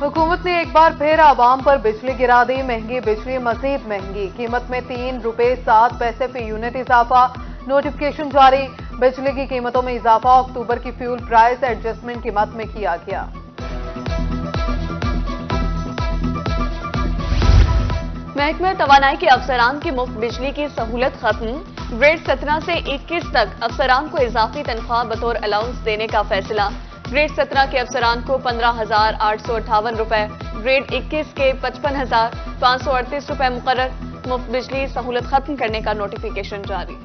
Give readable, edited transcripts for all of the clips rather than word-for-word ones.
हुकूमत ने एक बार फिर आवाम पर बिजली गिरा दी। महंगी बिजली मजीद महंगी, कीमत में ₹3.07 फी यूनिट इजाफा। नोटिफिकेशन जारी। बिजली की कीमतों में इजाफा अक्टूबर की फ्यूल प्राइस एडजस्टमेंट की मद में किया गया। महकमा तवानाई के अफसरान की मुफ्त बिजली की सहूलत खत्म। ग्रेड 17 से 21 तक अफसरान को इजाफी तनख्वाह बतौर अलाउंस देने का फैसला। ग्रेड 17 के अफसरान को 15,858 रुपए, ग्रेड 21 के 55,538 रुपए मुकर्रर। मुफ्त बिजली सहूलत खत्म करने का नोटिफिकेशन जारी।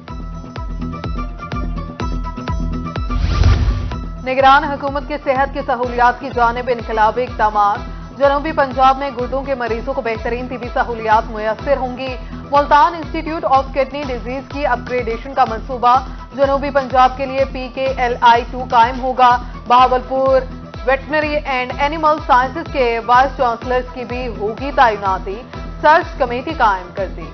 निगरान हुकूमत की सेहत की सहूलियात की जानिब इनकलाबी इक़दाम। जनूबी पंजाब में गुर्दों के मरीजों को बेहतरीन तिबी सहूलियात मुयस्सर होंगी। Multan institute of kidney disease की अपग्रेडेशन का मंसूबा। जनूबी पंजाब के लिए PKLI-2 कायम होगा। Bahawalpur veterinary and animal sciences के वाइस चांसलर्स की भी होगी तैनाती। सर्च कमेटी कायम कर दी।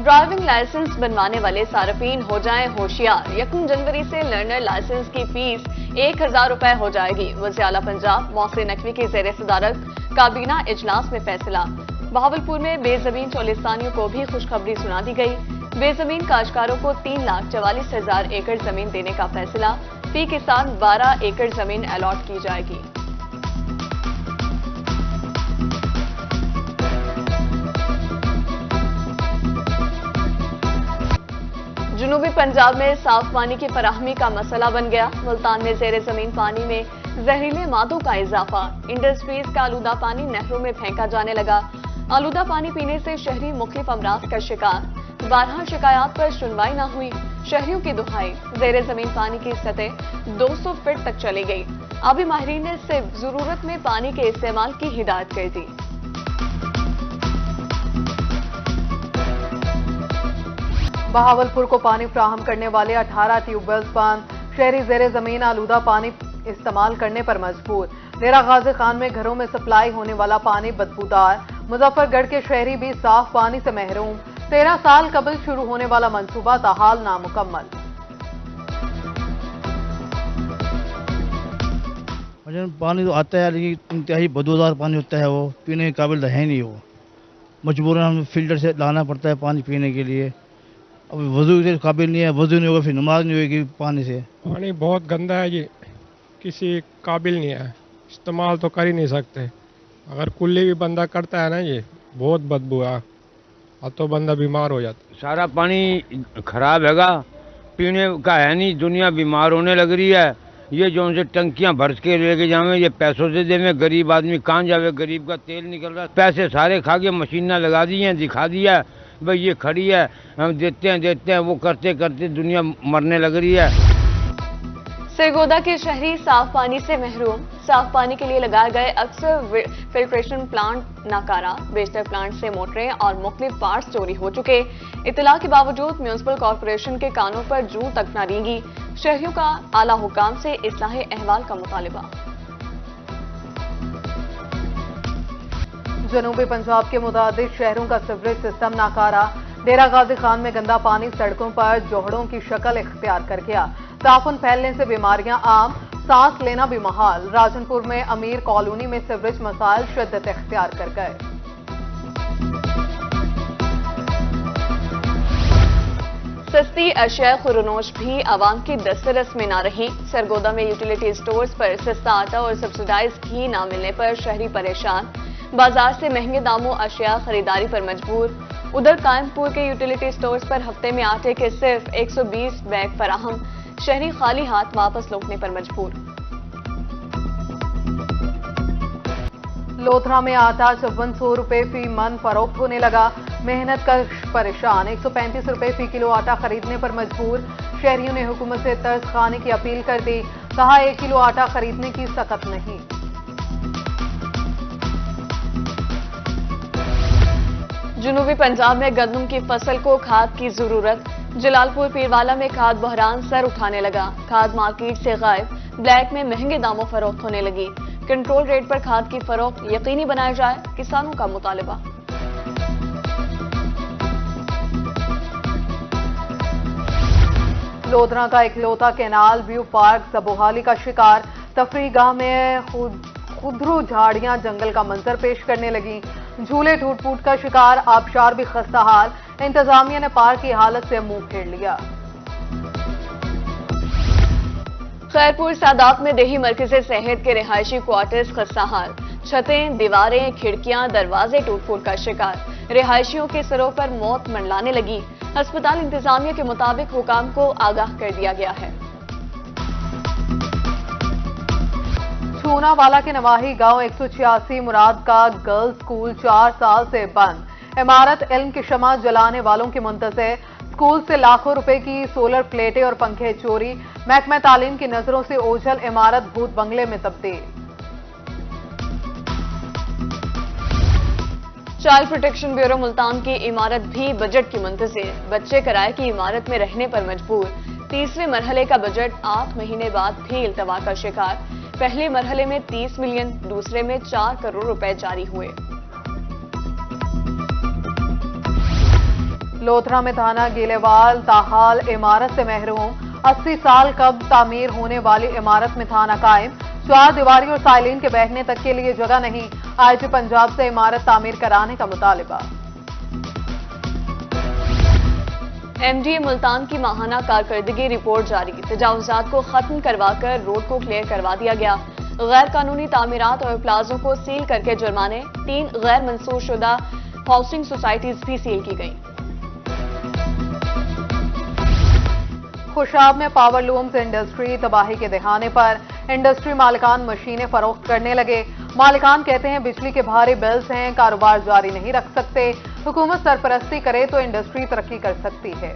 ड्राइविंग लाइसेंस बनवाने वाले सार्फिन हो जाएं होशियार। 1 जनवरी से लर्नर लाइसेंस की फीस 1,000 रुपए हो जाएगी। वज़ीर आला पंजाब मोहसिन नकवी की ज़ेर सदारत काबीना इजलास में फैसला। बहावलपुर में बेजमीन चौलिस्तानियों को भी खुशखबरी सुना दी गई। बेजमीन काश्तकारों को 3,44,000 एकड़ जमीन देने का फैसला। फी किसान 12 एकड़ जमीन अलॉट की जाएगी। जनूबी पंजाब में साफ पानी की फराहमी का मसला बन गया। मुल्तान में जेर जमीन पानी में जहरीले मादों का इजाफा। इंडस्ट्रीज का आलूदा पानी नहरों में फेंका जाने लगा। आलूदा पानी पीने से शहरी मुख्तलिफ अमराज का शिकार। 12 शिकायत पर सुनवाई न हुई। शहरियों की दुहाई। जेर जमीन पानी की सतह 200 फीट तक चली गई। आबी माहिरीन ने सिर्फ जरूरत में पानी के इस्तेमाल की हिदायत कर दी। बहावलपुर को पानी फ्राहम करने वाले 18 ट्यूबवेल्स बंद। शहरी जेर जमीन आलूदा पानी इस्तेमाल करने पर मजबूर। डेरा गाजी खान में घरों में सप्लाई होने वाला पानी बदबूदार। मुजफ्फरगढ़ के शहरी भी साफ पानी से महरूम। 13 साल कबल शुरू होने वाला मंसूबा ताहाल नामुकम्मल। पानी तो आता है लेकिन इंतहाई बदबूदार पानी होता है, वो पीने के काबिल है नहीं। वो मजबूरन हमें फिल्टर से लाना पड़ता है पानी पीने के लिए। अब वजू के काबिल नहीं है, वजू नहीं होगा फिर नमाज नहीं होगी पानी से। पानी बहुत गंदा है जी, किसी काबिल नहीं है, इस्तेमाल तो कर ही नहीं सकते। अगर कुल्ली भी बंदा करता है ना जी, बहुत बदबू है, अब तो बंदा बीमार हो जाता। सारा पानी खराब हैगा, पीने का है नहीं, दुनिया बीमार होने लग रही है। ये जो उनसे टंकियां भर के लेके जावे, ये पैसों से देवे, गरीब आदमी कहाँ जावे, गरीब का तेल निकल रहा है। पैसे सारे खा के मशीनें लगा दी हैं, दिखा दिया भाई ये खड़ी है, हम देते हैं, वो करते करते दुनिया मरने लग रही है। सरगोदा के शहरी साफ पानी से महरूम। साफ पानी के लिए लगाए गए अक्सर फिल्ट्रेशन प्लांट नाकारा। बेशतर प्लांट से मोटरें और मुख्तलिफ पार्ट्स चोरी हो चुके। इतला के बावजूद म्यूनिसिपल कॉर्पोरेशन के कानों पर जूं तक न रेंगी। शहरियों का आला हुकाम से इस्लाह अहवाल का मुतालिबा। जनूबी पंजाब के मुतादिद शहरों का सीवरेज सिस्टम नाकारा। डेरा गाजी खान में गंदा पानी सड़कों पर जोहड़ों की शक्ल इख्तियार कर गया। ताफुन फैलने से बीमारियां आम, सांस लेना भी महाल। राजनपुर में अमीर कॉलोनी में सीवरेज मसाइल शिद्दत इख्तियार कर गए। सस्ती अशिया खुरनोश भी आवाम की दस्तरस में ना रही। सरगोदा में यूटिलिटी स्टोर्स पर सस्ता आटा और सब्सिडाइज घी ना मिलने पर शहरी परेशान। बाजार से महंगे दामों अशिया खरीदारी पर मजबूर। उधर कायमपुर के यूटिलिटी स्टोर्स पर हफ्ते में आटे के सिर्फ 120 बैग फराहम। शहरी खाली हाथ वापस लौटने पर मजबूर। लोथरा में आटा 5400 रुपए फी मन फरोख्त होने लगा। मेहनत कश परेशान। 135 रुपए फी किलो आटा खरीदने पर मजबूर। शहरियों ने हुकूमत से तर्ज खाने की अपील कर दी। कहा 1 किलो आटा खरीदने की सकत नहीं। जनूबी पंजाब में गंदम की फसल को खाद की जरूरत। जलालपुर पीरवाला में खाद बहरान सर उठाने लगा। खाद मार्केट से गायब। ब्लैक में महंगे दामों फरोख्त होने लगी। कंट्रोल रेट पर खाद की फरोख्त यकीनी बनाया जाए, किसानों का मुतालिबा। लोधरा का इकलौता कैनाल व्यू पार्क सबोहाली का शिकार। तफरीगाह में खुदरू झाड़ियां जंगल का मंजर पेश करने लगी। झूले टूट फूट का शिकार, आबशार भी खस्ता हाल। इंतजामिया ने पार्क की हालत से मुंह फेर लिया। खैरपुर सादात में देही मरकज़े सेहत के रिहायशी क्वार्टर्स खस्ता हाल। छतें, दीवारें, खिड़कियां, दरवाजे टूट फूट का शिकार। रिहायशियों के सरों पर मौत मंडलाने लगी। अस्पताल इंतजामिया के मुताबिक हुकाम को आगाह कर दिया गया है। छूनावाला के नवाही गांव 186 मुराद का गर्ल्स स्कूल 4 साल से बंद। इमारत इल्म की शमा जलाने वालों की मुंतज़िर। स्कूल से लाखों रुपए की सोलर प्लेटें और पंखे चोरी। महकमा तालीम की नजरों से ओझल इमारत भूत बंगले में तब्दील। चाइल्ड प्रोटेक्शन ब्यूरो मुल्तान की इमारत भी बजट की मुंतज़िर। बच्चे किराए की इमारत में रहने पर मजबूर। तीसरे मरहले का बजट 8 महीने बाद भी इल्तवा का शिकार। पहले मरहले में 30 मिलियन, दूसरे में 4 करोड़ रुपए जारी हुए। लोधरा में थाना गीलेवाल ताहाल इमारत से महरूम। 80 साल कब तामीर होने वाली इमारत में थाना कायम। 4 दीवारी और साइलिन के बैठने तक के लिए जगह नहीं। आईजी पंजाब से इमारत तामीर कराने का मुतालिबा। एमडीए मुल्तान की माहाना कारकर्दगी रिपोर्ट जारी। तजावुजात को खत्म करवाकर रोड को क्लियर करवा दिया गया। गैर कानूनी तामीरात और प्लाजों को सील करके जुर्माने। 3 गैर मंसूर शुदा हाउसिंग सोसाइटीज भी सील की गई। खुशाब में पावर लूम्स इंडस्ट्री तबाही के दहाने पर। इंडस्ट्री मालिकान मशीनें फरोख्त करने लगे। मालिकान कहते हैं बिजली के भारी बिल्स हैं, कारोबार जारी नहीं रख सकते। हुकूमत सरपरस्ती करे तो इंडस्ट्री तरक्की कर सकती है।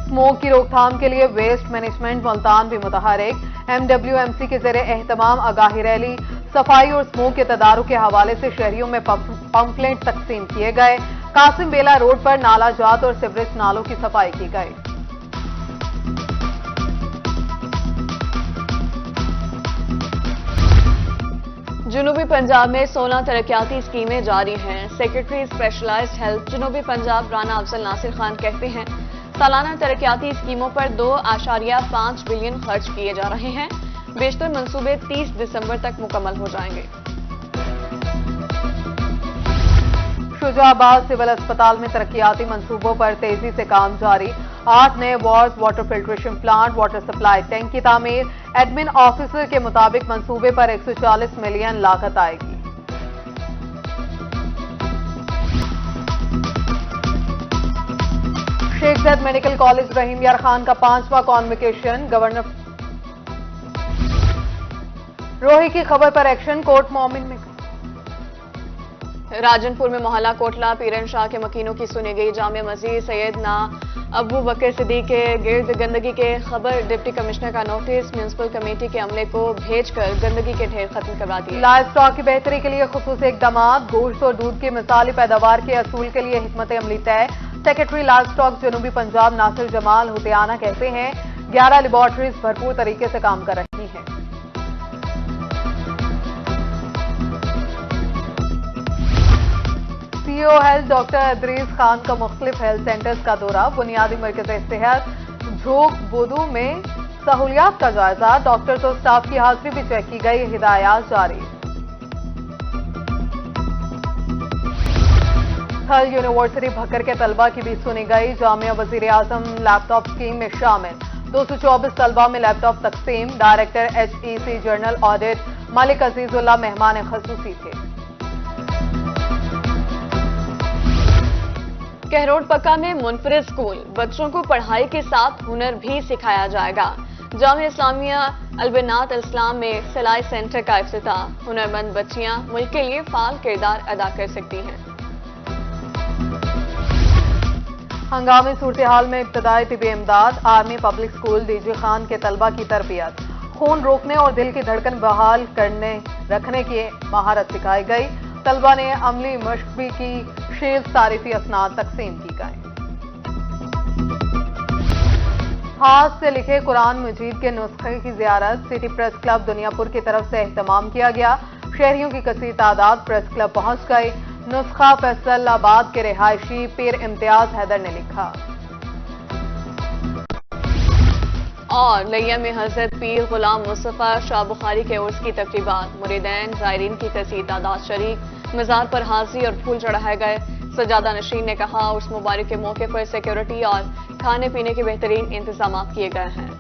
स्मोक की रोकथाम के लिए वेस्ट मैनेजमेंट मुल्तान भी मुतहरिक। MWMC के ज़रिए एहतमाम आगाही रैली। सफाई और स्मोक के तदारुक के हवाले से शहरियों में पंपलेट तकसीम किए गए। कासिम बेला रोड पर नाला जात और सिवरेज नालों की सफाई की गई। जुनूबी पंजाब में 16 तरक्याती स्कीमें जारी हैं। सेक्रेटरी स्पेशलाइज्ड हेल्थ जुनूबी पंजाब राना अफजल नासिर खान कहते हैं सालाना तरक्याती स्कीमों पर 2.5 बिलियन खर्च किए जा रहे हैं। बेशतर मंसूबे 30 दिसंबर तक मुकम्मल हो जाएंगे। शुजाबाद सिविल अस्पताल में तरक्याती मंसूबों पर तेजी से काम जारी। 8 नए ward, water filtration plant, water supply tank की तामीर। एडमिन ऑफिसर के मुताबिक मंसूबे पर 140 मिलियन लागत आएगी। शेख ज़ैद मेडिकल कॉलेज रहीम यार खान का 5वां कॉन्वोकेशन। गवर्नर रोही की खबर पर एक्शन। कोर्ट मोमिन में राजनपुर में मोहल्ला कोटला पीरन शाह के मकीनों की सुनी गई। जामिया मस्जिद सैयदना अबू बकर सिद्दीक के गिर्द गंदगी के खबर। डिप्टी कमिश्नर का नोटिस। म्यूनिसिपल कमेटी के अमले को भेजकर गंदगी के ढेर खत्म करवा दिए। लाइव स्टॉक की बेहतरी के लिए खुसूसी इकदाम। गोश्त और दूध की मिसाली पैदावार के असूल के लिए हिकमत अमली तय। सेक्रेटरी लाइव स्टॉक जनूबी पंजाब नासिर जमाल हुतियाना कहते हैं 11 लेबोरेटरीज भरपूर तरीके से काम कर रही हैं। CEO health doctor Adris Khan का मुख्तलिफ हेल्थ सेंटर्स का दौरा। बुनियादी मरकज़ सेहत झोंक बोदू में सहूलियात का जायजा। डॉक्टर्स और स्टाफ की हाजिरी भी चेक की गई। हिदायत जारी। थल यूनिवर्सिटी भक्कर के तलबा की भी सुनी गई। जामिया वजीर आजम लैपटॉप स्कीम में शामिल। 224 तलबा में लैपटॉप तकसीम। Director HEC journal audit Malik Azizullah मेहमान खसूसी थे। कहरोड पक्का में मुनफरिद स्कूल। बच्चों को पढ़ाई के साथ हुनर भी सिखाया जाएगा। जामिया इस्लामिया अलबनात इस्लाम में सिलाई सेंटर का इफ्तिताह। हुनरमंद बच्चियां मुल्क के लिए फाल किरदार अदा कर सकती हैं। हंगामी सूरत हाल में इब्तदाई तिबी इमदाद। Army public school DG Khan के तलबा की तरबियत। खून रोकने और दिल की धड़कन बहाल करने रखने की महारत सिखाई गई। तलबा ने अमली मश्क भी की। शील्ड तारीफी असनाद तकसीम की गए। हाथ से लिखे कुरान मजीद के नुस्खे की जियारत। सिटी प्रेस क्लब दुनियापुर की तरफ से एहतमाम किया गया। शहरियों की कसीर तादाद प्रेस क्लब पहुंच गई। नुस्खा फैसलाबाद के रिहायशी पीर इम्तियाज हैदर ने लिखा। और लिया में हजरत पीर गुलाम मुस्तफा शाह बुखारी के उर्स की तकरीबात, मुरीदैन ज़ायरीन की कसीर तादाद शरीक, मज़ार पर हाज़ी और फूल चढ़ाए गए। सजादा नशीन ने कहा उर्स मुबारक के मौके पर सिक्योरिटी और खाने पीने के बेहतरीन इंतजाम किए गए हैं।